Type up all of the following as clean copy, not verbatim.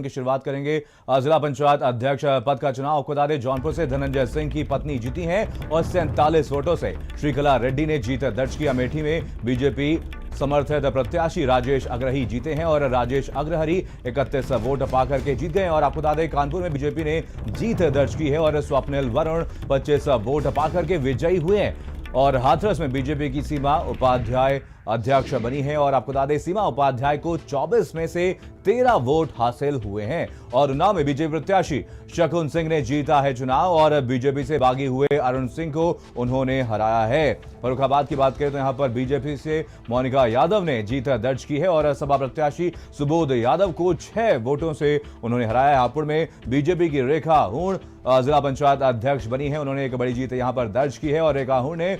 की शुरुआत करेंगे। जिला पंचायत अध्यक्ष पद का चुनाव आपको बता दें, जौनपुर से धनंजय सिंह की पत्नी जीती हैं और 47 वोटों से श्रीकला रेड्डी ने जीत दर्ज की। अमेठी में बीजेपी समर्थित प्रत्याशी राजेश अग्रही जीते हैं और राजेश अग्रहरी 31 वोट पाकर के जीत गए। और आपको बता दें, कानपुर में बीजेपी ने जीत दर्ज की है और स्वप्निल वरुण 25 वोट पाकर के विजयी हुए हैं। और हाथरस में बीजेपी की सीमा उपाध्याय अध्यक्ष बनी है और आपको बता दें, सीमा उपाध्याय को 24 में से 13 वोट हासिल हुए हैं। और उन्नाव में बीजेपी प्रत्याशी शकुन सिंह ने जीता है चुनाव और बीजेपी से बागी हुए अरुण सिंह को उन्होंने हराया है। फर्रुखाबाद की बात करें तो यहां पर बीजेपी से मोनिका यादव ने जीत दर्ज की है और सपा प्रत्याशी सुबोध यादव को 6 वोटों से उन्होंने हराया है। हापुड़ में बीजेपी की रेखा हुण जिला पंचायत अध्यक्ष बनी है, उन्होंने एक बड़ी जीत यहां पर दर्ज की है और रेखा हुण ने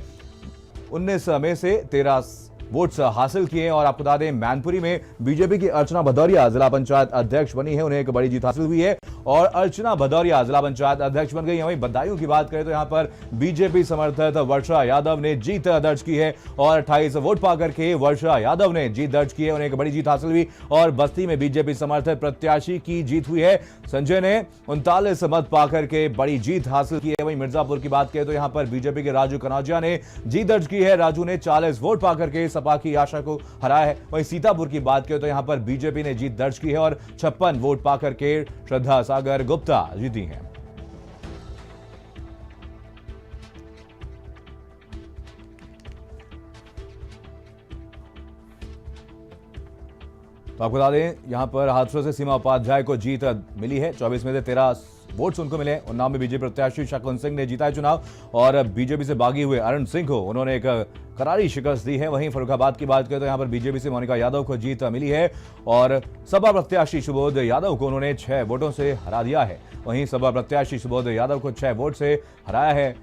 19 में से 13 वोट्स हासिल किए। और आपको बता दें, मैनपुरी में बीजेपी की अर्चना भदौरिया जिला पंचायत अध्यक्ष बनी है, उन्हें एक बड़ी जीत हासिल हुई है और अर्चना भदौरिया जिला पंचायत अध्यक्ष बन गई है। वहीं बदायूं की बात करें तो यहां पर बीजेपी समर्थित वर्षा यादव ने जीत दर्ज की है और 28 वोट पाकर के वर्षा यादव ने जीत दर्ज की है, उन्हें एक बड़ी जीत हासिल हुई। और बस्ती में बीजेपी समर्थित प्रत्याशी की जीत हुई है, संजय ने 39 मत पाकर के बड़ी जीत हासिल की है। वहीं मिर्जापुर की बात करें तो यहां पर बीजेपी के राजू कनौजिया ने जीत दर्ज की है, राजू ने 40 वोट पाकर के सपा की आशा को हराया है। वहीं सीतापुर की बात करें तो यहां पर बीजेपी ने जीत दर्ज की है और 56 वोट पाकर के श्रद्धा सागर गुप्ता जीती हैं। तो आपको बता दें, यहां पर हाथरस से सीमा उपाध्याय को जीत मिली है, 24 में से 13 वोट्स उनको मिले। उन्नाव में बीजेपी प्रत्याशी शकुन सिंह ने जीता है चुनाव और बीजेपी से बागी हुए अरुण सिंह को उन्होंने एक करारी शिकस्त दी है। वहीं फर्रुखाबाद की बात करें तो यहां पर बीजेपी से मोनिका यादव को जीत मिली है और सपा प्रत्याशी सुबोध यादव को उन्होंने 6 वोटों से हरा दिया है। वहीं सपा प्रत्याशी सुबोध यादव को 6 वोट से हराया है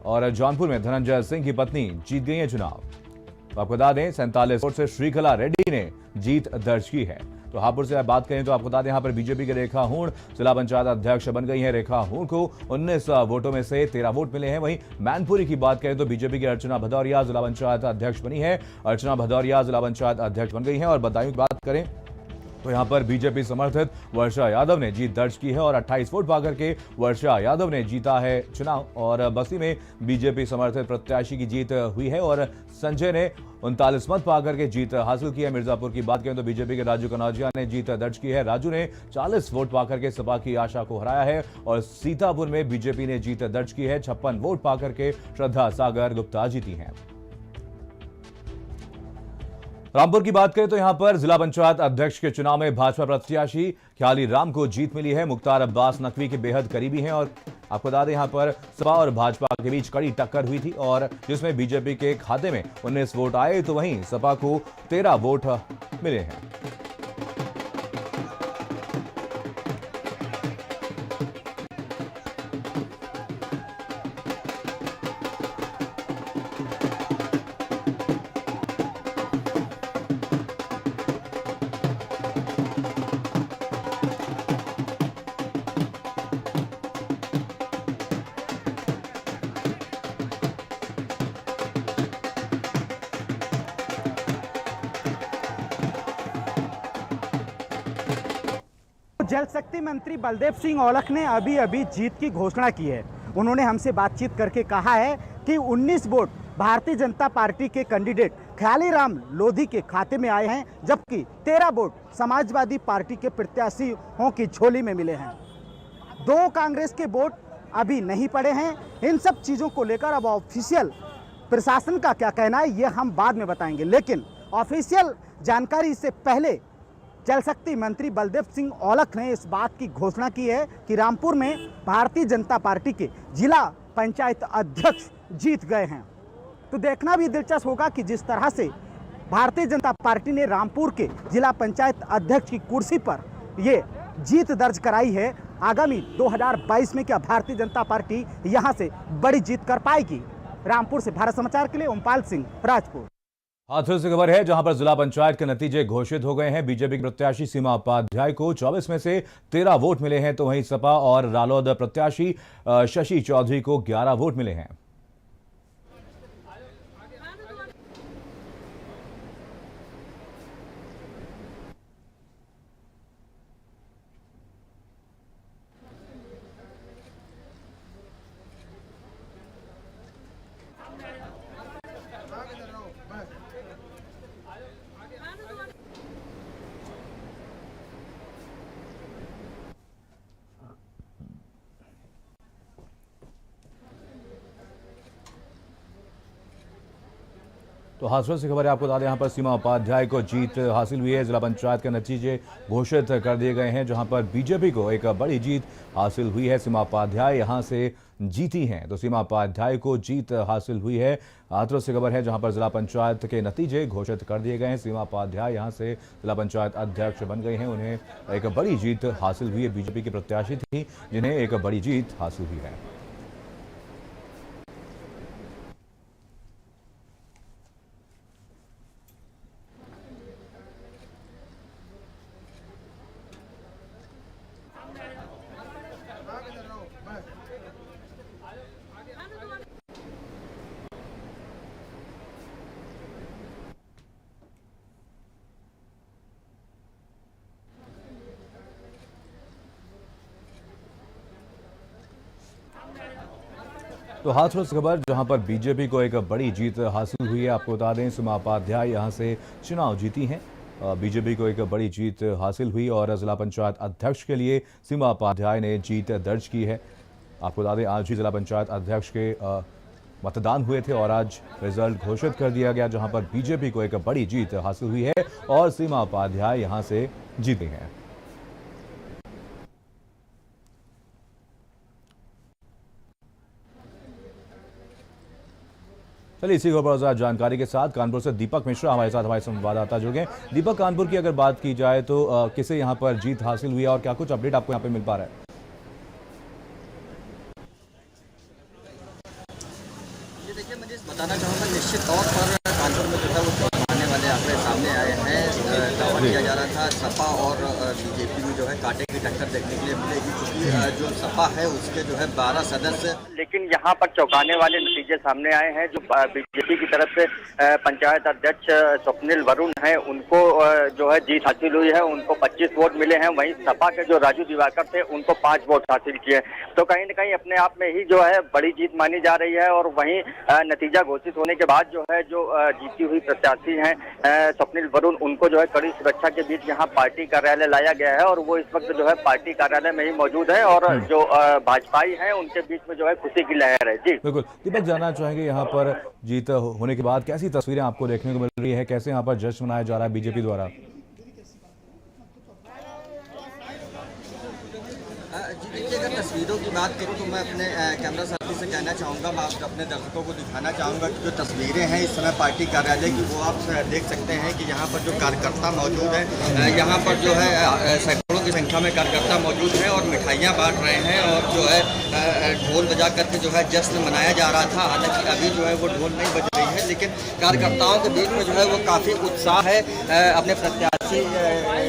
और जौनपुर में धनंजय सिंह की पत्नी जीत गई है चुनाव। तो आपको बता दें, 47 वोट से श्रीकला रेड्डी ने जीत दर्ज की है। तो हापुड़ से बात करें तो आपको बता दें, यहां पर बीजेपी के रेखा हुण जिला पंचायत अध्यक्ष बन गई है। रेखा हुण को 19 वोटों में से 13 वोट मिले हैं। वहीं मैनपुरी की बात करें तो बीजेपी की अर्चना भदौरिया जिला पंचायत अध्यक्ष बनी है, अर्चना भदौरिया जिला पंचायत अध्यक्ष बन गई है। और बदायूं की बात करें तो यहां पर बीजेपी समर्थित वर्षा यादव ने जीत दर्ज की है और 28 वोट पाकर के वर्षा यादव ने जीता है चुनाव। और बस्ती में बीजेपी समर्थित प्रत्याशी की जीत हुई है और संजय ने 39 मत पाकर के जीत हासिल की है। मिर्जापुर की बात करें तो बीजेपी के राजू कनौजिया ने जीत दर्ज की है, राजू ने 40 वोट पाकर के सपा की आशा को हराया है। और सीतापुर में बीजेपी ने जीत दर्ज की है, 56 वोट पाकर के श्रद्धा सागर गुप्ता जीती हैं। रामपुर की बात करें तो यहां पर जिला पंचायत अध्यक्ष के चुनाव में भाजपा प्रत्याशी ख्याली राम को जीत मिली है। मुख्तार अब्बास नकवी के बेहद करीबी हैं और आपको बता दें, यहां पर सपा और भाजपा के बीच कड़ी टक्कर हुई थी और जिसमें बीजेपी के खाते में 19 वोट आए तो वहीं सपा को 13 वोट मिले हैं। जल शक्ति मंत्री बलदेव सिंह औलख ने अभी अभी जीत की घोषणा की है। उन्होंने हमसे बातचीत करके कहा है कि 19 वोट भारतीय जनता पार्टी के कैंडिडेट ख्याली राम लोधी के खाते में आए हैं, जबकि 13 वोट समाजवादी पार्टी के प्रत्याशियों की झोली में मिले हैं। 2 कांग्रेस के वोट अभी नहीं पड़े हैं। इन सब चीज़ों को लेकर अब ऑफिशियल प्रशासन का क्या कहना है, ये हम बाद में बताएंगे, लेकिन ऑफिशियल जानकारी से पहले जल शक्ति मंत्री बलदेव सिंह औलख ने इस बात की घोषणा की है कि रामपुर में भारतीय जनता पार्टी के जिला पंचायत अध्यक्ष जीत गए हैं। तो देखना भी दिलचस्प होगा कि जिस तरह से भारतीय जनता पार्टी ने रामपुर के जिला पंचायत अध्यक्ष की कुर्सी पर ये जीत दर्ज कराई है, आगामी 2022 में क्या भारतीय जनता पार्टी यहां से बड़ी जीत कर पाएगी। रामपुर से भारत समाचार के लिए ओमपाल सिंह, राजपुर। हाथरस से खबर है, जहां पर जिला पंचायत के नतीजे घोषित हो गए हैं। बीजेपी के प्रत्याशी सीमा उपाध्याय को 24 में से 13 वोट मिले हैं तो वहीं सपा और रालोद प्रत्याशी शशि चौधरी को 11 वोट मिले हैं। तो हादसे से खबर है, आपको बता दें यहाँ पर सीमा उपाध्याय को जीत हासिल हुई है। जिला पंचायत के नतीजे घोषित कर दिए गए हैं, जहां पर बीजेपी को एक बड़ी जीत हासिल हुई है। सीमा उपाध्याय यहां से जीती हैं, तो सीमा उपाध्याय को जीत हासिल हुई है। हाथरस से खबर है, जहां पर जिला पंचायत के नतीजे घोषित कर दिए गए हैं। सीमा उपाध्याय यहां से जिला पंचायत अध्यक्ष बन गई हैं। उन्हें एक बड़ी जीत हासिल हुई है। बीजेपी की प्रत्याशी थी जिन्हें एक बड़ी जीत हासिल हुई है। तो हाथरस खबर, जहां पर बीजेपी को एक बड़ी जीत हासिल हुई है। आपको बता दें, सीमा उपाध्याय यहां से चुनाव जीती हैं। बीजेपी को एक बड़ी जीत हासिल हुई और जिला पंचायत अध्यक्ष के लिए सीमा उपाध्याय ने जीत दर्ज की है। आपको बता दें, आज ही जिला पंचायत अध्यक्ष के मतदान हुए थे और आज रिजल्ट घोषित कर दिया गया, जहां पर बीजेपी को एक बड़ी जीत हासिल हुई है और सीमा उपाध्याय यहां से जीती हैं। चलिए, इसी खबर पर जानकारी के साथ कानपुर से दीपक मिश्रा हमारे साथ, हमारे संवाददाता जुड़ गए। दीपक, कानपुर की अगर बात की जाए तो किसे यहां पर जीत हासिल हुई है और क्या कुछ अपडेट आपको यहां पे मिल पा रहा है? ये देखिए, मैं बताना चाहूँगा, निश्चित तौर पर कानपुर में जो है वो आने वाले आंकड़े सामने आए हैं। दावा किया जा रहा था सपा और बीजेपी में जो है कांटे की टक्कर देखने के लिए मिलेगी, क्योंकि जो सपा है उसके जो है 12 सदस्य, लेकिन यहाँ पर चौंकाने वाले नतीजे सामने आए हैं। जो बीजेपी की तरफ से पंचायत अध्यक्ष स्वप्निल वरुण है, उनको जो है जीत हासिल हुई है, उनको 25 वोट मिले हैं। वहीं सपा के जो राजू दिवाकर थे, उनको 5 वोट हासिल किए। तो कहीं न कहीं अपने आप में ही जो है बड़ी जीत मानी जा रही है। और वहीं नतीजा घोषित होने के बाद जो है जो जीती हुई प्रत्याशी हैं स्वप्निल वरुण, उनको जो है कड़ी सुरक्षा के बीच यहाँ पार्टी कार्यालय लाया गया है और वो इस वक्त जो है पार्टी कार्यालय में ही मौजूद है और जो भाजपाई हैं उनके बीच में जो है खुशी की लहर है। जी बिल्कुल दीपक, जानना चाहेंगे यहाँ पर जीत होने के बाद कैसी तस्वीरें आपको देखने को मिल रही है, कैसे यहाँ पर जश्न मनाया जा रहा है बीजेपी द्वारा? जी देखिए, अगर तस्वीरों की बात करूं तो मैं अपने कैमरा साथी से कहना चाहूँगा, मैं अपने दर्शकों को दिखाना चाहूँगा कि जो तस्वीरें हैं इस समय पार्टी कार्यालय की, वो आप देख सकते हैं कि यहाँ पर जो कार्यकर्ता मौजूद हैं, यहाँ पर जो है सैकड़ों की संख्या में कार्यकर्ता मौजूद हैं और मिठाइयाँ बांट रहे हैं और जो है ढोल बजा करके जो है जश्न मनाया जा रहा था। हालांकि अभी जो है वो ढोल नहीं बज रही है, लेकिन कार्यकर्ताओं के बीच में जो है वो काफ़ी उत्साह है। अपने प्रत्याशी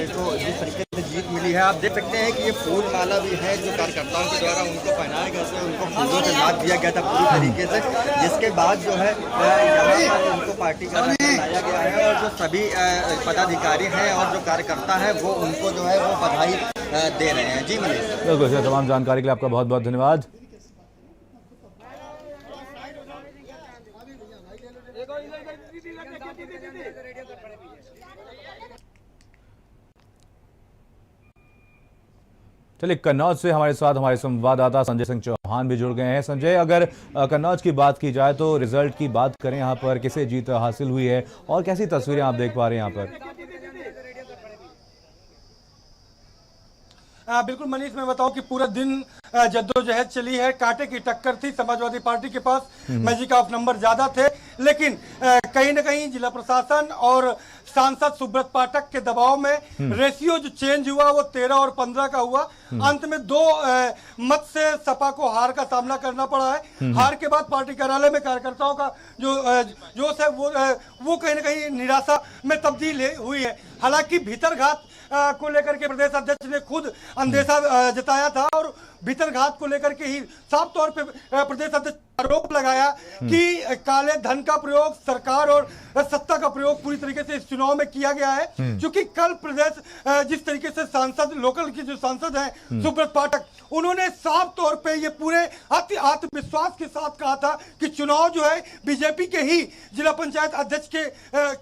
को जिस तरीके से जीत मिली है, आप देख सकते हैं कि ये फूल माला भी है जो कार्यकर्ताओं के द्वारा उनको पहनाया गया था, उनको फूलों से लाद दिया गया था पूरी तरीके से, जिसके बाद जो है यहाँ पर उनको पार्टी का लाया गया है और जो सभी पदाधिकारी हैं और जो कार्यकर्ता है वो उनको जो है वो बधाई दे रहे हैं। जी मनीष, बिल्कुल, तमाम जानकारी के लिए आपका बहुत बहुत धन्यवाद। चलिए, कन्नौज से हमारे साथ हमारे संवाददाता संजय सिंह चौहान भी जुड़ गए हैं। संजय, अगर कन्नौज की बात की जाए तो रिजल्ट की बात करें, यहाँ पर किसे जीत हासिल हुई है और कैसी तस्वीरें आप देख पा रहे हैं यहाँ पर? बिल्कुल मनीष, मैं बताऊं कि पूरा दिन जद्दोजहद चली है। कांटे की टक्कर थी, समाजवादी पार्टी के पास मैजिक ऑफ नंबर ज्यादा थे, लेकिन कहीं न कहीं जिला प्रशासन और सांसद सुब्रत पाठक के दबाव में रेशियो जो चेंज हुआ वो 13 और 15 का हुआ। अंत में 2 मत से सपा को हार का सामना करना पड़ा है। हार के बाद पार्टी कार्यालय में कार्यकर्ताओं का जो जोश है वो कहीं न कहीं निराशा में तब्दील हुई है। हालांकि भीतरघात को लेकर के प्रदेश अध्यक्ष ने खुद अंदेशा जताया था और भीतरघात को लेकर के ही साफ तौर पे प्रदेश अध्यक्ष आरोप लगाया कि काले धन का प्रयोग, सरकार और सत्ता का प्रयोग पूरी तरीके से इस चुनाव में किया गया है। क्योंकि कल प्रदेश जिस तरीके से सांसद, लोकल के जो सांसद हैं सुब्रत पाठक, उन्होंने साफ तौर पे ये पूरे आत्मविश्वास के साथ कहा था कि चुनाव जो है बीजेपी के ही जिला पंचायत अध्यक्ष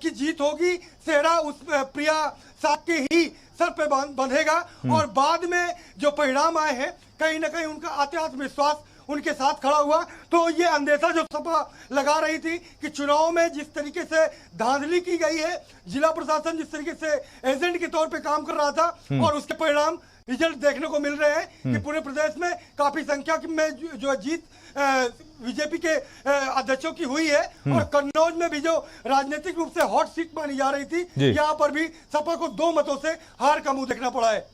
की जीत होगी। सेहरा उस प्रिया साथ के ही सर पे बंधेगा और बाद में जो परिणाम आए हैं, कहीं ना कहीं उनका आत्मविश्वास उनके साथ खड़ा हुआ। तो ये अंदेशा जो सपा लगा रही थी कि चुनाव में जिस तरीके से धांधली की गई है, जिला प्रशासन जिस तरीके से एजेंट के तौर पे काम कर रहा था, और उसके परिणाम रिजल्ट देखने को मिल रहे हैं कि पूरे प्रदेश में काफी संख्या में जो जीत बीजेपी के अध्यक्षों की हुई है। और कन्नौज में भी जो राजनीतिक रूप से हॉट सीट मानी जा रही थी, यहाँ पर भी सपा को 2 मतों से हार का मुंह देखना पड़ा है।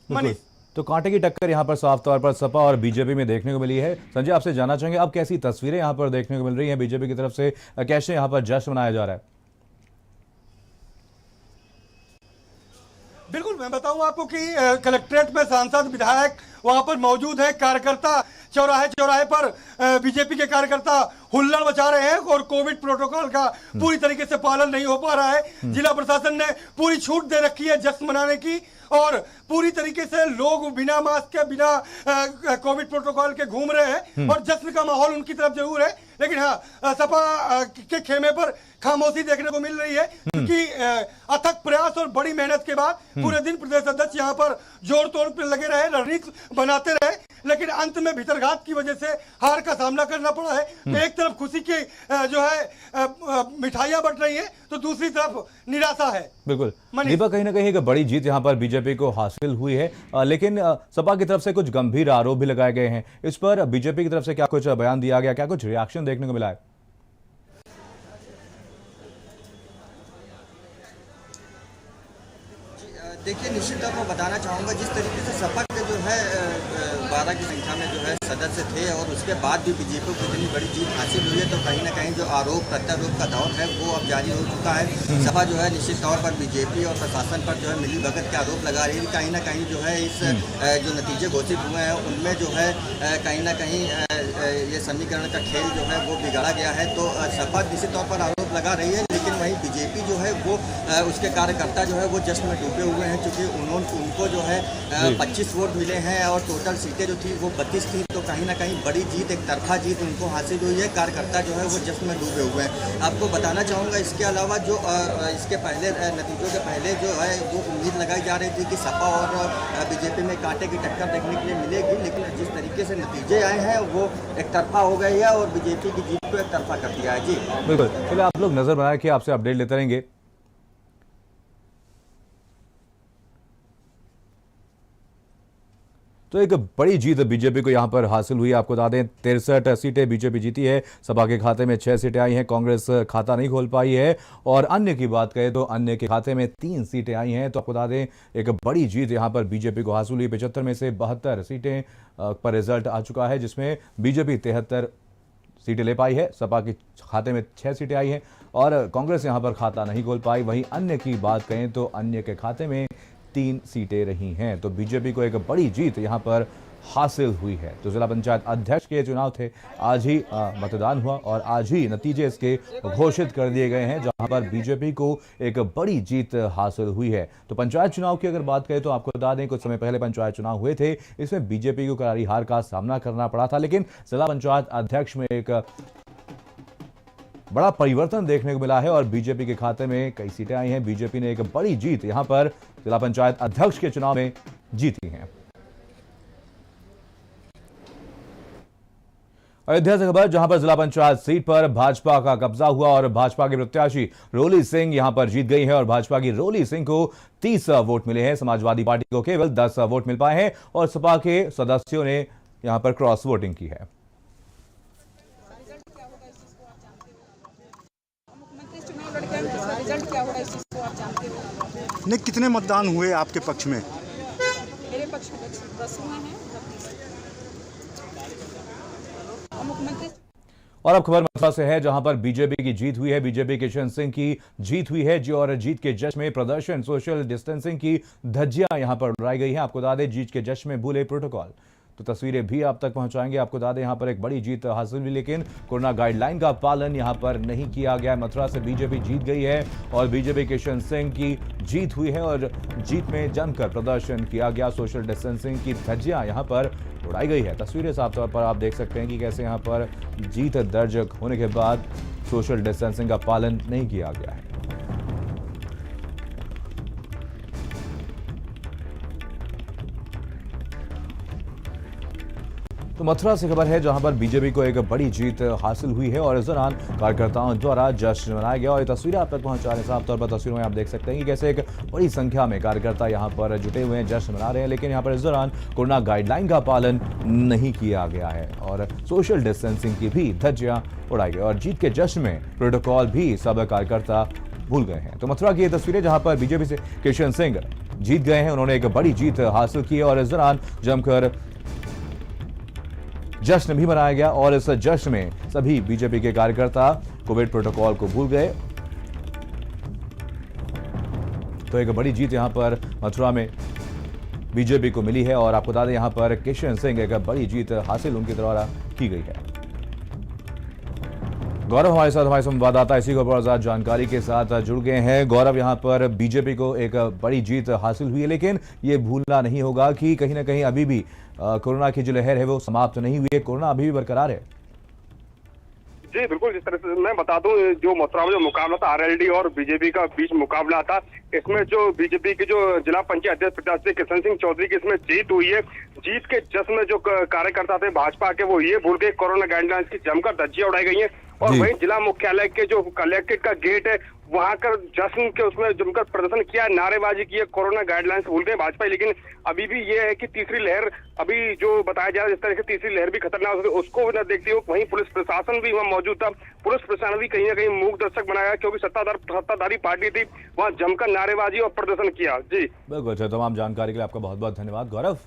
मनीष, तो कांटे की टक्कर यहां पर साफ तौर पर सपा और बीजेपी में देखने को मिली है। संजय, आपसे जानना चाहेंगे अब कैसी तस्वीरें यहां पर देखने को मिल रही हैं बीजेपी की तरफ से, कैसे यहां पर जश्न मनाया जा रहा है? बिल्कुल, मैं बताऊं आपको कि कलेक्ट्रेट में सांसद विधायक वहां पर मौजूद है। कार्यकर्ता चौराहे चौराहे पर बीजेपी के कार्यकर्ता हुल्लड़ मचा रहे हैं और कोविड प्रोटोकॉल का पूरी तरीके से पालन नहीं हो पा रहा है। जिला प्रशासन ने पूरी छूट दे रखी है जश्न मनाने की, और पूरी तरीके से लोग बिना मास्क के, बिना कोविड प्रोटोकॉल के घूम रहे हैं, और जश्न का माहौल उनकी तरफ जरूर है। लेकिन हाँ, सपा के खेमे पर खामोशी देखने को मिल रही है, क्योंकि अथक प्रयास और बड़ी मेहनत के बाद पूरे दिन प्रदेश अध्यक्ष यहाँ पर जोर तोड़ पर लगे रहे, रणनीति बनाते रहे, लेकिन अंत में भीतरघात की वजह से हार का सामना करना पड़ा है। तो एक तरफ खुशी की जो है मिठाइयां बट रही है, तो दूसरी तरफ निराशा है। बिल्कुल दीपक, कहीं ना कहीं एक बड़ी जीत यहां पर बीजेपी को हासिल हुई है, लेकिन सपा की तरफ से कुछ गंभीर आरोप भी लगाए गए हैं। इस पर बीजेपी की तरफ से क्या कुछ बयान दिया गया, क्या कुछ रिएक्शन देखने को मिला है? देखिए, निश्चित तौर पर बताना चाहूँगा, जिस तरीके से सपा के जो है 12 की संख्या में जो है सदस्य थे, और उसके बाद भी बीजेपी को इतनी बड़ी जीत हासिल हुई है, तो कहीं ना कहीं जो आरोप प्रत्यारोप का दौर है वो अब जारी हो चुका है। सपा जो है निश्चित तौर पर बीजेपी और प्रशासन पर जो है मिलीभगत के आरोप लगा रही है। कहीं ना कहीं जो है इस जो नतीजे घोषित हुए हैं उनमें जो है कहीं ना कहीं ये समीकरण का खेल जो है वो बिगाड़ा गया है। तो सपा निश्चित तौर पर आरोप लगा रही है, लेकिन वहीं बीजेपी जो है वो उसके कार्यकर्ता जो है वो जश्न में डूबे हुए हैं, क्योंकि उनको जो है 25 वोट मिले हैं और टोटल सीटें जो थी वो 32 थी। तो कहीं ना कहीं बड़ी जीत, एक तरफा जीत उनको हासिल हुई है। कार्यकर्ता जो है वो जश्न में डूबे हुए हैं। आपको बताना चाहूँगा, इसके अलावा जो इसके पहले नतीजों के पहले जो है वो उम्मीद लगाई जा रही थी कि सपा और बीजेपी में कांटे की टक्कर देखने के लिए मिलेगी, लेकिन जिस तरीके से नतीजे आए हैं वो एक तरफा हो गए हैं और बीजेपी की जीत को एक तरफा कर दिया है। जी बिल्कुल, चलिए आप लोग नजर बनाए कि आपसे अपडेट लेते रहेंगे। तो एक बड़ी जीत बीजेपी को यहां पर हासिल हुई। आपको बता दें 63 सीटें बीजेपी जीती है, सपा के खाते में 6 सीटें आई हैं, कांग्रेस खाता नहीं खोल पाई है, और अन्य की बात करें तो अन्य के खाते में 3 सीटें आई हैं। तो आपको बता दें एक बड़ी जीत यहां पर बीजेपी को हासिल हुई। 75 में से 72 सीटें पर रिजल्ट आ चुका है, जिसमें बीजेपी 73 सीटें ले पाई है, सपा के खाते में 6 सीटें आई हैं, और कांग्रेस यहां पर खाता नहीं खोल पाई। वहीं अन्य की बात करें तो अन्य के खाते में 3 सीटें रही हैं। तो बीजेपी को एक बड़ी जीत यहां पर हासिल हुई है। तो जिला पंचायत अध्यक्ष के चुनाव थे, आज ही मतदान हुआ और आज ही नतीजे इसके घोषित कर दिए गए हैं, जहां पर बीजेपी को एक बड़ी जीत हासिल हुई है। तो पंचायत चुनाव की अगर बात करें तो आपको बता दें कुछ समय पहले पंचायत चुनाव हुए थे, इसमें बीजेपी को करारी हार का सामना करना पड़ा था, लेकिन जिला पंचायत अध्यक्ष में एक बड़ा परिवर्तन देखने को मिला है और बीजेपी के खाते में कई सीटें आई हैं। बीजेपी ने एक बड़ी जीत यहां पर जिला पंचायत अध्यक्ष के चुनाव में जीती है। अयोध्या से खबर, जहां पर जिला पंचायत सीट पर भाजपा का कब्जा हुआ और भाजपा के प्रत्याशी रोली सिंह यहां पर जीत गई है, और भाजपा की रोली सिंह को 30 वोट मिले हैं। समाजवादी पार्टी को केवल 10 वोट मिल पाए हैं, और सपा के सदस्यों ने यहां पर क्रॉस वोटिंग की है। रिजल्ट क्या होगा इस चीज को आप जानते हो? नहीं, कितने मतदान हुए आपके पक्ष में? मेरे पक्ष में 10 हुए हैं। मुख्यमंत्री और अब खबर मथुरा से है, जहां पर बीजेपी की जीत हुई है। बीजेपी किशन सिंह की जीत हुई है जी, और जीत के जश्न में प्रदर्शन, सोशल डिस्टेंसिंग की धज्जियां यहां पर उड़ाई गई हैं। आपको बता दें जीत के जश्न में भूले प्रोटोकॉल, तो तस्वीरें भी आप तक पहुंचाएंगे। आपको बता दें यहां पर एक बड़ी जीत हासिल हुई, लेकिन कोरोना गाइडलाइन का पालन यहां पर नहीं किया गया। मथुरा से बीजेपी जीत गई है और बीजेपी किशन सिंह की जीत हुई है, और जीत में जमकर प्रदर्शन किया गया। सोशल डिस्टेंसिंग की धज्जियां यहां पर उड़ाई गई है। तस्वीरें साफ तौर पर आप देख सकते हैं कि कैसे यहां पर जीत दर्ज होने के बाद सोशल डिस्टेंसिंग का पालन नहीं किया गया है। तो मथुरा से खबर है जहां पर बीजेपी को एक बड़ी जीत हासिल हुई है और इस दौरान कार्यकर्ताओं द्वारा जश्न मनाया गया। और ये तस्वीरें आप तक पहुंचा रहे हैं। साफ तौर पर तस्वीरों में आप देख सकते हैं कि कैसे एक बड़ी संख्या में कार्यकर्ता यहां पर जुटे हुए हैं, जश्न मना रहे हैं। लेकिन यहां पर इस दौरान कोरोना गाइडलाइन का पालन नहीं किया गया है और सोशल डिस्टेंसिंग की भी धज्जियां उड़ाई गई और जीत के जश्न में प्रोटोकॉल भी सब कार्यकर्ता भूल गए हैं। तो मथुरा की ये तस्वीरें जहां पर बीजेपी से किशन सिंह जीत गए हैं, उन्होंने एक बड़ी जीत हासिल की है और इस दौरान जमकर जश्न भी मनाया गया और इस जश्न में सभी बीजेपी के कार्यकर्ता कोविड प्रोटोकॉल को भूल गए। तो एक बड़ी जीत यहां पर मथुरा में बीजेपी को मिली है और आपको बता दें यहां पर किशन सिंह एक बड़ी जीत हासिल उनके द्वारा की गई है। गौरव हमारे साथ हमारे संवाददाता इसी को और ज्यादा जानकारी के साथ जुड़ गए हैं। गौरव, यहां पर बीजेपी को एक बड़ी जीत हासिल हुई है, लेकिन ये भूलना नहीं होगा कि कहीं ना कहीं अभी भी कोरोना की जो लहर है वो समाप्त नहीं हुई है, कोरोना अभी भी बरकरार है। जी बिल्कुल, जिस तरह से मैं बता दूं, जो मथुरा में जो मुकाबला था आरएलडी और बीजेपी का बीच मुकाबला था, इसमें जो बीजेपी के जो जिला पंचायत अध्यक्ष प्रत्याशी किशन सिंह चौधरी की इसमें जीत हुई है। जीत के जश्न में जो कार्यकर्ता थे भाजपा के, वो ये भूल गए कोरोना गाइडलाइंस की जमकर धज्जियां उड़ाई गई है। और वहीं जिला मुख्यालय के जो कलेक्ट्रेट का गेट है वहां कर जश्न के उसमें जमकर प्रदर्शन किया, नारेबाजी की है, कोरोना गाइडलाइंस भूल गए भाजपा। लेकिन अभी भी ये है कि तीसरी लहर अभी जो बताया जा रहा है, जिस तरह से तीसरी लहर भी खतरनाक है, उसको भी न देखते हुए वहीं पुलिस प्रशासन भी वहां मौजूद था। पुलिस प्रशासन भी कहीं ना कहीं मूक दर्शक बनाया, क्योंकि सत्ताधारी पार्टी थी, वहां जमकर नारेबाजी और प्रदर्शन किया। जी बिल्कुल, तमाम जानकारी के लिए आपका बहुत बहुत धन्यवाद गौरव।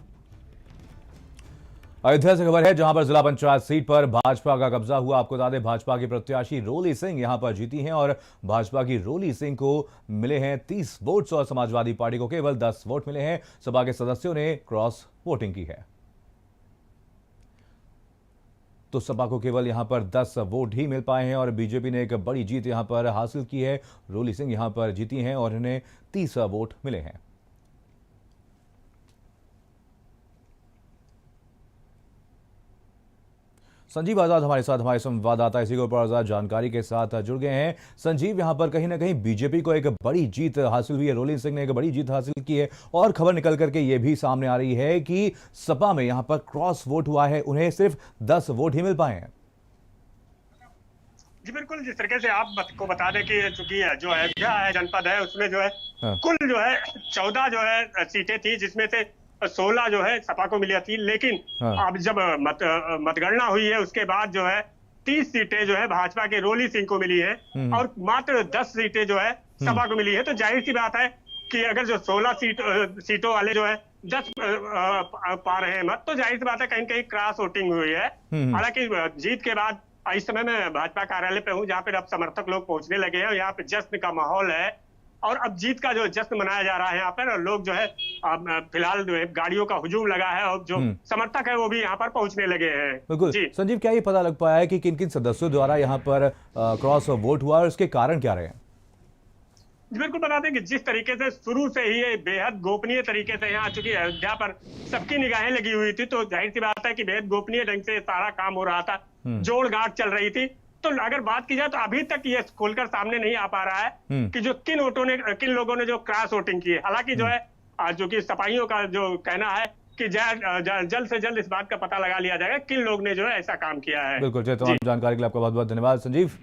अयोध्या से खबर है जहां पर जिला पंचायत सीट पर भाजपा का कब्जा हुआ। आपको बता दें भाजपा की प्रत्याशी रोली सिंह यहां पर जीती हैं और भाजपा की रोली सिंह को मिले हैं 30 वोट्स और समाजवादी पार्टी को केवल 10 वोट मिले हैं। सभा के सदस्यों ने क्रॉस वोटिंग की है, तो सपा को केवल यहां पर 10 वोट ही मिल पाए हैं और बीजेपी ने एक बड़ी जीत यहां पर हासिल की है। रोली सिंह यहां पर जीती हैं और इन्हें 30 वोट मिले हैं। संजीव आजाद हमारे साथ हमारे संवाददाता इसी के ऊपर आजाद जानकारी के साथ जुड़ गए हैं। संजीव, यहां पर कहीं ना कहीं बीजेपी को एक बड़ी जीत हासिल हुई है, रोली सिंह ने एक बड़ी जीत हासिल की है और खबर निकल करके ये भी सामने आ रही है कि सपा में यहां पर क्रॉस वोट हुआ है, उन्हें सिर्फ 10 वोट ही मिल पाए हैं। जी बिल्कुल, जिस तरीके से आपको बता दें कि चूंकि जो अयोध्या है जनपद है, उसमें जो है कुल जो है 14 जो है सीटें थी, जिसमें से 16 जो है सपा को मिली थी। लेकिन अब जब मतगणना हुई है उसके बाद जो है 30 सीटें जो है भाजपा के रोली सिंह को मिली है और मात्र 10 सीटें जो है सपा को मिली है। तो जाहिर सी बात है कि अगर जो 16 सीटों वाले जो है 10 पा रहे हैं मत, तो जाहिर सी बात है कहीं कहीं क्रॉस वोटिंग हुई है। हालांकि जीत के बाद इस समय मैं भाजपा कार्यालय पे हूँ, जहाँ पे अब समर्थक लोग पहुंचने लगे हैं और यहाँ पे जश्न का माहौल है और अब जीत का जो जश्न मनाया जा रहा है यहाँ पर। लोग जो है फिलहाल जो है गाड़ियों का हुजूम लगा है और जो समर्थक है वो भी यहाँ पर पहुंचने लगे हैं। बिल्कुल संजीव, क्या ये पता लग पाया है कि किन किन सदस्यों द्वारा यहाँ पर क्रॉस वोट हुआ और इसके कारण क्या रहे हैं? बिल्कुल बता दें कि जिस तरीके से शुरू से ही ये बेहद गोपनीय तरीके से यहाँ चूंकि अयोध्या पर सबकी निगाहें लगी हुई थी, तो जाहिर सी बात है कि बेहद गोपनीय ढंग से सारा काम हो रहा था, जोड़ गांठ चल रही थी। तो अगर बात की जाए तो अभी तक ये खुलकर सामने नहीं आ पा रहा है कि जो किन लोगों ने जो क्रॉस वोटिंग की है। हालांकि जो है जो कि सपाइयों का जो कहना है कि जल्द से जल्द इस बात का पता लगा लिया जाएगा किन लोग ने जो है ऐसा काम किया है। बिल्कुल, तमाम जानकारी के लिए आपका बहुत बहुत धन्यवाद संजीव।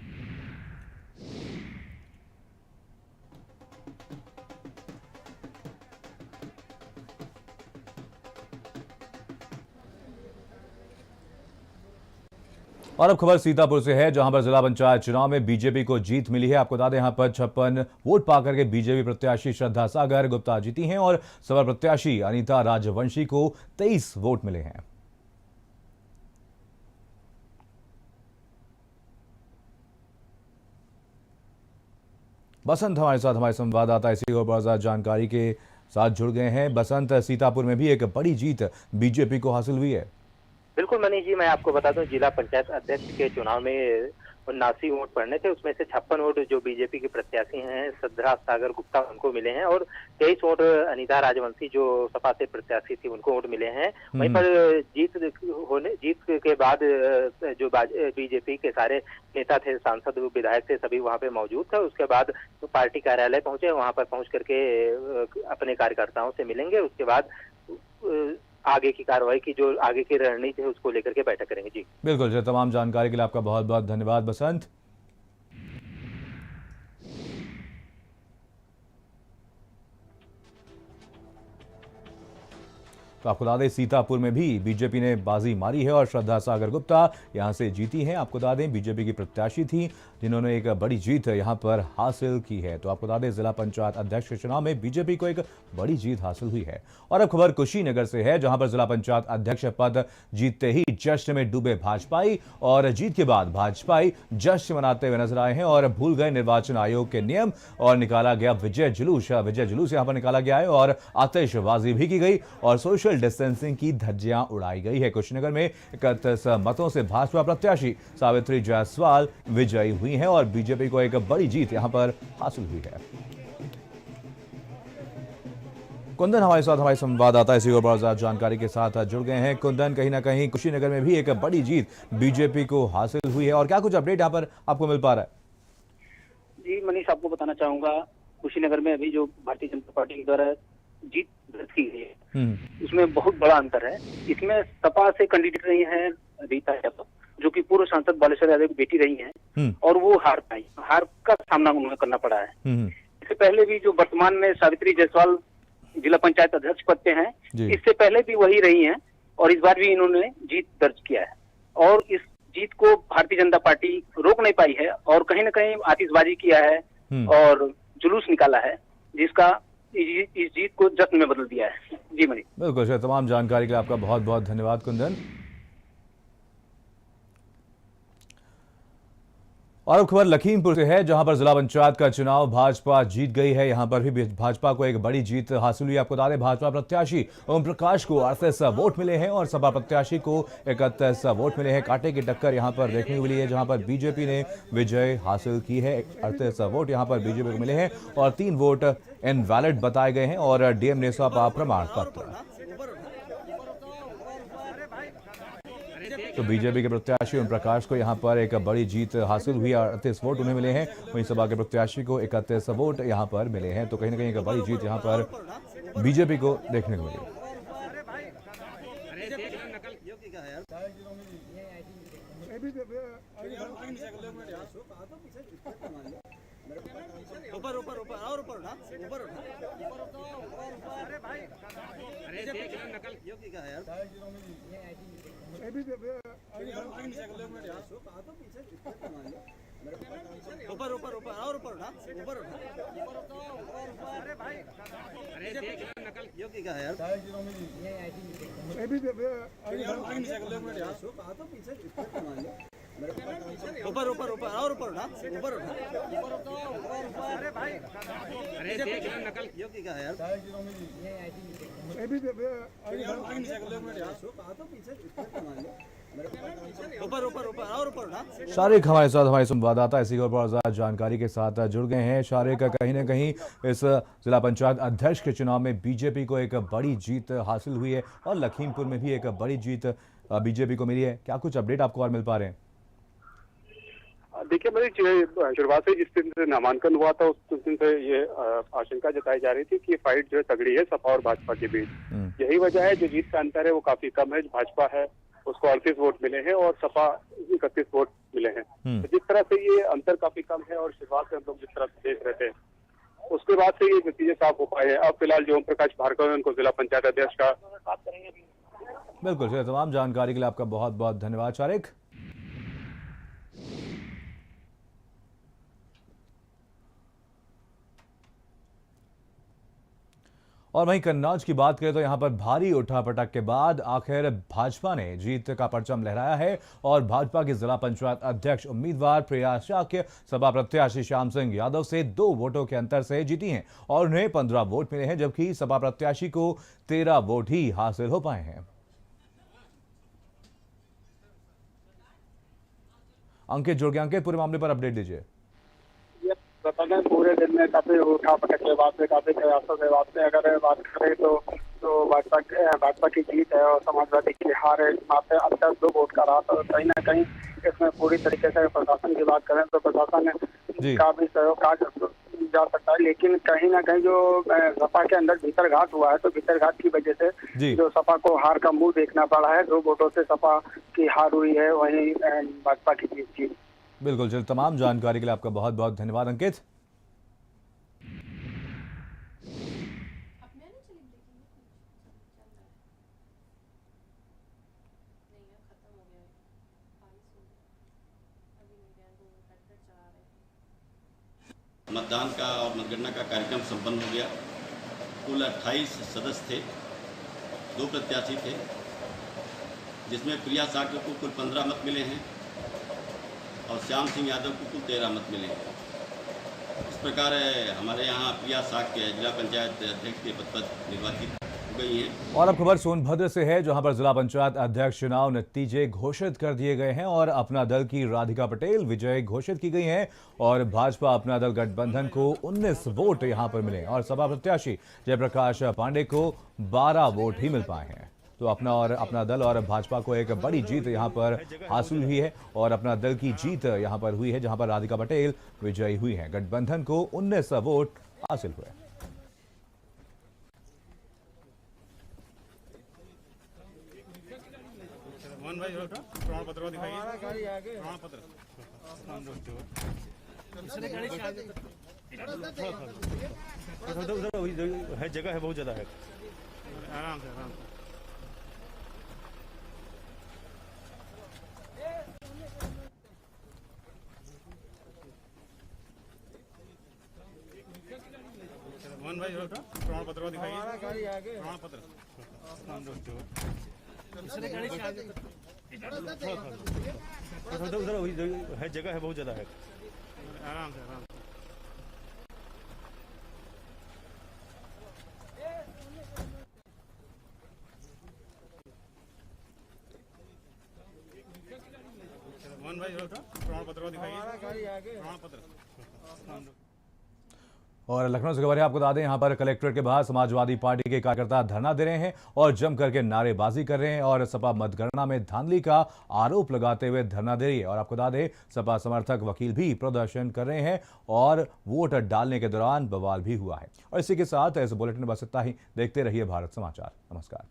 और अब खबर सीतापुर से है जहां पर जिला पंचायत चुनाव में बीजेपी को जीत मिली है। आपको बता दें यहां पर 56 वोट पाकर के बीजेपी प्रत्याशी श्रद्धा सागर गुप्ता जीती हैं और सपा प्रत्याशी अनीता राजवंशी को 23 वोट मिले हैं। बसंत हमारे साथ हमारे संवाददाता इसी और जानकारी के साथ जुड़ गए हैं। बसंत, सीतापुर में भी एक बड़ी जीत बीजेपी को हासिल हुई है। बिल्कुल मनीष जी, मैं आपको बता दूं जिला पंचायत अध्यक्ष के चुनाव में 79 वोट पड़ने थे, उसमें से 56 वोट जो बीजेपी के प्रत्याशी हैं श्रद्धा सागर गुप्ता उनको मिले हैं और 23 वोट अनीता राजवंशी जो सपा से प्रत्याशी थी उनको वोट मिले हैं। वहीं पर जीत के बाद जो बीजेपी के सारे नेता थे, सांसद विधायक थे, सभी वहां पे मौजूद थे। उसके बाद तो पार्टी कार्यालय पहुंचे, वहां पर पहुंच करके अपने कार्यकर्ताओं से मिलेंगे। उसके बाद आगे की कार्रवाई की जो आगे की रणनीति है उसको लेकर के बैठक करेंगे। जी बिल्कुल सर, तमाम जानकारी के लिए आपका बहुत बहुत धन्यवाद बसंत। तो आपको बता दें सीतापुर में भी बीजेपी ने बाजी मारी है और श्रद्धा सागर गुप्ता यहां से जीती हैं। आपको बता दें बीजेपी की प्रत्याशी थी जिन्होंने एक बड़ी जीत यहां पर हासिल की है। तो आपको बता दें जिला पंचायत अध्यक्ष के चुनाव में बीजेपी को एक बड़ी जीत हासिल हुई है। और अब खबर कुशीनगर से है, जहां पर जिला पंचायत अध्यक्ष पद जीतते ही जश्न में डूबे भाजपाई और जीत के बाद भाजपाई जश्न मनाते हुए नजर आए हैं और भूल गए निर्वाचन आयोग के नियम और निकाला गया विजय जुलूस यहां पर निकाला गया है और आतिशबाजी भी की गई और सोशल डिस्टेंसिंग की धज्जियां उड़ाई गई है। कुशीनगर में 31 मतों से भाजपा प्रत्याशी सावित्री जायसवाल विजयी हुई हैं और बीजेपी को एक बड़ी जीत यहां पर हासिल हुई है। कुंदन हमारे साथ हमारे संवाददाता इसी और ज्यादा जानकारी के साथ जुड़ गए हैं। कुंदन, कहीं ना कहीं कुशीनगर में भी एक बड़ी जीत बीजेपी को हासिल हुई है और क्या कुछ अपडेट यहां पर आपको मिल पा रहा है? जी मनीष, आपको बताना चाहूंगा कुशीनगर में अभी जो भारतीय जनता पार्टी के द्वारा जीत दर्ज की गई है उसमें बहुत बड़ा अंतर है। इसमें सपा से कैंडिडेट रही हैं रीता यादव, जो कि पूर्व सांसद बालेश्वर यादव की बेटी रही हैं और वो हार पाई, हार का सामना उन्हें करना पड़ा है। इससे पहले भी जो वर्तमान में सावित्री जायसवाल जिला पंचायत अध्यक्ष पद पे हैं, इससे पहले भी वही रही हैं और इस बार भी इन्होंने जीत दर्ज किया है और इस जीत को भारतीय जनता पार्टी रोक नहीं पाई है और कहीं ना कहीं आतिशबाजी किया है और जुलूस निकाला है, जिसका इस जीत को जश्न में बदल दिया है। जी मनीष, बिल्कुल सर, तमाम जानकारी के लिए आपका बहुत बहुत धन्यवाद कुंदन। और अब खबर लखीमपुर से है, जहां पर जिला पंचायत का चुनाव भाजपा जीत गई है। यहां पर भी भाजपा को एक बड़ी जीत हासिल हुई। आपको बता दें भाजपा प्रत्याशी ओम प्रकाश को 38 वोट मिले हैं और सपा प्रत्याशी को 31 वोट मिले हैं। कांटे की टक्कर यहां पर देखने को मिली है, जहां पर बीजेपी ने विजय हासिल की है। 38 वोट यहां पर बीजेपी को मिले हैं और 3 वोट इनवैलिड बताए गए हैं और डीएम ने सौंपा प्रमाण पत्र। तो बीजेपी के प्रत्याशी ओम प्रकाश को यहां पर एक बड़ी जीत हासिल हुई और 38 वोट उन्हें मिले हैं। वहीं सपा के प्रत्याशी को 31 वोट यहां पर मिले हैं। तो कहीं ना कहीं एक बड़ी जीत यहां पर बीजेपी को देखने को मिली। ऊपर ऊपर ऊपर और ऊपर ना ऊपर अरे भाई अरे देख नकल क्यों की का यार ऊपर ऊपर ऊपर और ऊपर ना ऊपर अरे भाई अरे देख नकल क्यों की का यार ऊपर ऊपर ऊपर और ऊपर ना ऊपर अरे भाई अरे देख नकल क्यों की का यार ऊपर ऊपर ऊपर और ऊपर ना। शारिक हमारे साथ हमारे संवाददाता इसी और बहुत ज्यादा जानकारी के साथ जुड़ गए हैं। शारिक, कहीं ना कहीं इस जिला पंचायत अध्यक्ष के चुनाव में बीजेपी को एक बड़ी जीत हासिल हुई है और लखीमपुर में भी एक बड़ी जीत बीजेपी को मिली है। क्या कुछ अपडेट आपको और मिल पा रहे हैं? देखिए मेरी शुरुआत से जिस दिन से नामांकन हुआ था उस दिन से ये आशंका जताई जा रही थी कि फाइट जो है तगड़ी है सपा और भाजपा के बीच। यही वजह है जो जीत का अंतर है वो काफी कम है। भाजपा है उसको 38 वोट मिले हैं और सपा 31 वोट मिले हैं। तो जिस तरह से ये अंतर काफी कम है और शुरुआत से हम लोग जिस तरह से देख रहे थे उसके बाद से ये नतीजे साफ हो पाए हैं। अब फिलहाल जो ओम प्रकाश भार्गव है उनको जिला पंचायत अध्यक्ष का बात करेंगे। बिल्कुल, तमाम जानकारी के लिए आपका बहुत बहुत धन्यवाद शारिक। और वहीं कन्नौज की बात करें तो यहां पर भारी उठापटक के बाद आखिर भाजपा ने जीत का परचम लहराया है और भाजपा के जिला पंचायत अध्यक्ष उम्मीदवार प्रिया शाक्य सपा प्रत्याशी श्याम सिंह यादव से 2 वोटों के अंतर से जीती हैं और उन्हें 15 वोट मिले हैं, जबकि सपा प्रत्याशी को 13 वोट ही हासिल हो पाए हैं। अंकित जुड़ गए। अंकित, पूरे मामले पर अपडेट दीजिए। पूरे दिन में काफी उठापटक के बाद से काफी प्रयासों के बाद से अगर बात करें तो भाजपा की जीत है और समाजवादी की हार है। मात्र अब तक 2 वोट का रहा था। कहीं ना कहीं इसमें पूरी तरीके से प्रशासन की बात करें तो प्रशासन का भी सहयोग जा सकता है, लेकिन कहीं ना कहीं जो सपा के अंदर भीतर घात हुआ है, तो भीतर घात की वजह से जो सपा को हार का मुंह देखना पड़ा है। 2 वोटों से सपा की हार हुई है, वहीं भाजपा की जीत थी। बिल्कुल, चलिए, तमाम जानकारी के लिए आपका बहुत बहुत धन्यवाद अंकित। मतदान का और मतगणना का कार्यक्रम संपन्न हो गया। कुल 28 सदस्य थे, 2 प्रत्याशी थे, जिसमें प्रिया सागर को कुल 15 मत मिले हैं और श्याम सिंह यादव को कुल 13 मत मिले हैं। इस प्रकार हमारे यहाँ प्रिया सागर जिला पंचायत अध्यक्ष के पद पर निर्वाचित हो गई हैं। और अब खबर सोनभद्र से है, जहां पर जिला पंचायत अध्यक्ष चुनाव नतीजे घोषित कर दिए गए हैं और अपना दल की राधिका पटेल विजय घोषित की गई हैं और भाजपा अपना दल गठबंधन को 19 वोट यहां पर मिले और सपा प्रत्याशी जयप्रकाश पांडे को 12 वोट ही मिल पाए हैं। तो अपना दल और भाजपा को एक बड़ी जीत यहां पर हासिल हुई है और अपना दल की जीत यहां पर हुई है, जहां पर राधिका पटेल विजयी हुई हैं। गठबंधन को 19 वोट हासिल हुए। प्रमाण पत्र दिखाइए। प्रमाण पत्र है, जगह है, बहुत ज्यादा है। आराम से आराम से। मोहन भाई प्रमाण पत्र दिखाइए। प्रमाण पत्र उधर है, जगह है, बहुत ज्यादा है। आराम से आराम से। मोहन भाई प्रमाण पत्र दिखाइए। प्रमाण पत्र। और लखनऊ से खबर है, आपको बता दें, यहां पर कलेक्ट्रेट के बाहर समाजवादी पार्टी के कार्यकर्ता धरना दे रहे हैं और जम करके नारेबाजी कर रहे हैं और सपा मतगणना में धांधली का आरोप लगाते हुए धरना दे रही है। और आपको बता दें, सपा समर्थक वकील भी प्रदर्शन कर रहे हैं और वोट डालने के दौरान बवाल भी हुआ है। और इसी के साथ इस बुलेटिन में बस इतना ही। देखते रहिए भारत समाचार। नमस्कार।